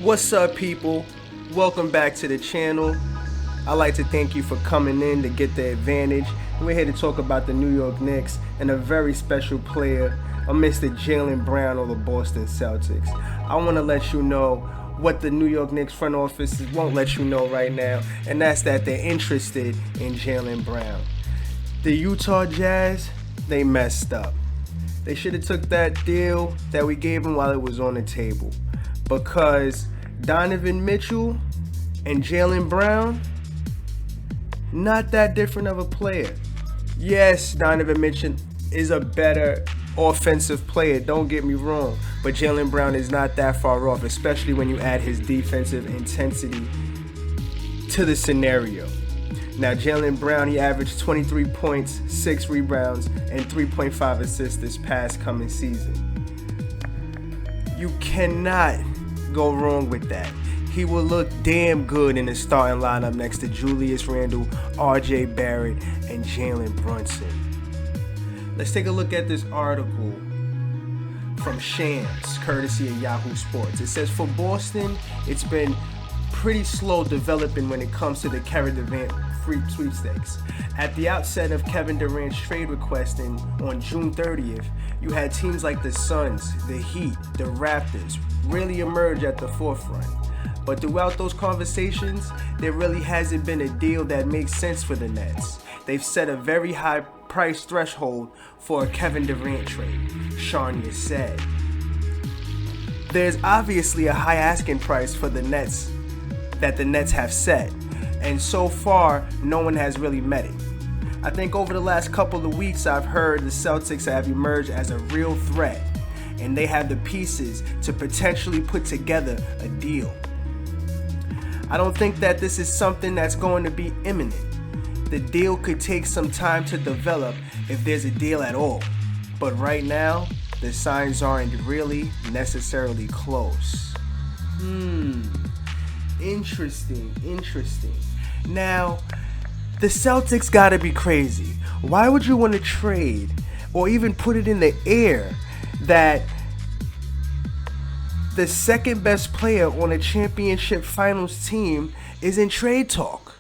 What's up, people? Welcome back to the channel. I'd like to thank you for coming in to get the advantage. We're here to talk about the New York Knicks and a very special player, a Mr. Jaylen Brown of the Boston Celtics. I want to let you know what the New York Knicks front office won't let you know right now, and that's that they're interested in Jaylen Brown. The Utah Jazz, they messed up. They should have took that deal that we gave them while it was on the table, because Donovan Mitchell and Jaylen Brown, not that different of a player. Yes, Donovan Mitchell is a better offensive player, don't get me wrong, but Jaylen Brown is not that far off, especially when you add his defensive intensity to the scenario. Now, Jaylen Brown, he averaged 23 points, 6 rebounds, and 3.5 assists this past coming season. You cannot go wrong with that. He will look damn good in the starting lineup next to Julius Randle, RJ Barrett, and Jalen Brunson. Let's take a look at this article from Shams, courtesy of Yahoo Sports. It says, for Boston, it's been pretty slow developing when it comes to the Kevin Durant sweepstakes. At the outset of Kevin Durant's trade requesting on June 30th, you had teams like the Suns, the Heat, the Raptors really emerge at the forefront. But throughout those conversations, there really hasn't been a deal that makes sense for the Nets. They've set a very high price threshold for a Kevin Durant trade, Charnier said. There's obviously a high asking price for the Nets that the Nets have set, and so far, no one has really met it. I think over the last couple of weeks, I've heard the Celtics have emerged as a real threat, and they have the pieces to potentially put together a deal. I don't think that this is something that's going to be imminent. The deal could take some time to develop if there's a deal at all, but right now, the signs aren't really necessarily close. Interesting. Now, the Celtics gotta be crazy. Why would you want to trade or even put it in the air that the second best player on a championship finals team is in trade talk?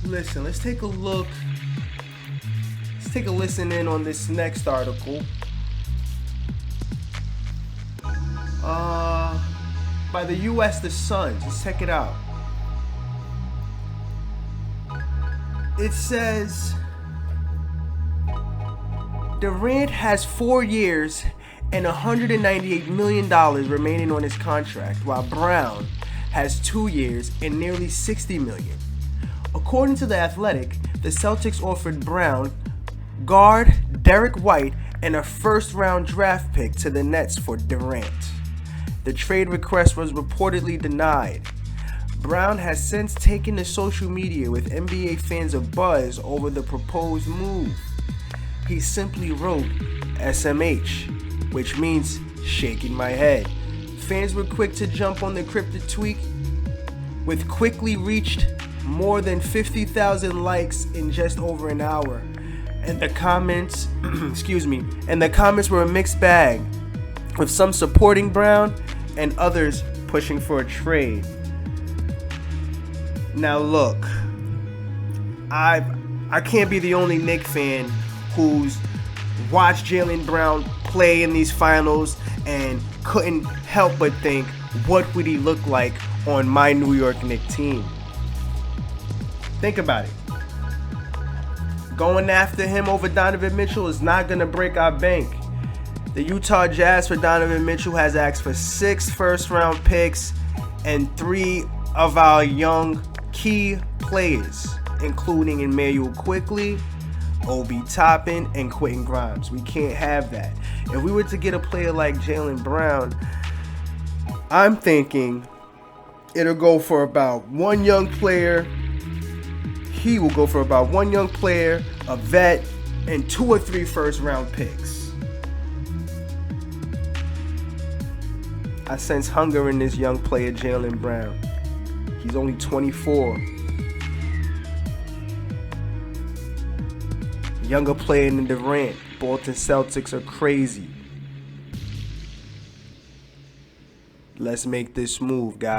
Listen, let's take a look. Let's take a listen in on this next article. By the U.S. The Suns. Let's check it out. It says Durant has 4 years and $198 million remaining on his contract, while Brown has 2 years and nearly $60 million. According to The Athletic, the Celtics offered Brown, guard Derek White, and a first-round draft pick to the Nets for Durant. The trade request was reportedly denied. Brown has since taken to social media with NBA fans abuzz over the proposed move. He simply wrote SMH, which means shaking my head. Fans were quick to jump on the cryptic tweet, with quickly reached more than 50,000 likes in just over an hour. And the comments, and the comments were a mixed bag, with some supporting Brown and others pushing for a trade. Now look, I can't be the only Knicks fan who's watched Jaylen Brown play in these finals and couldn't help but think, what would he look like on my New York Knicks team? Think about it. Going after him over Donovan Mitchell is not going to break our bank. The Utah Jazz for Donovan Mitchell has asked for 6 first-round picks and 3 of our young key players, including Emmanuel Quickley, Obi Toppin, and Quentin Grimes. We can't have that. If we were to get a player like Jaylen Brown, I'm thinking it'll go for about one young player. He will go for about one young player, a vet, and 2 or 3 first-round picks. I sense hunger in this young player, Jaylen Brown. He's only 24. Younger player than Durant. Boston Celtics are crazy. Let's make this move, guys.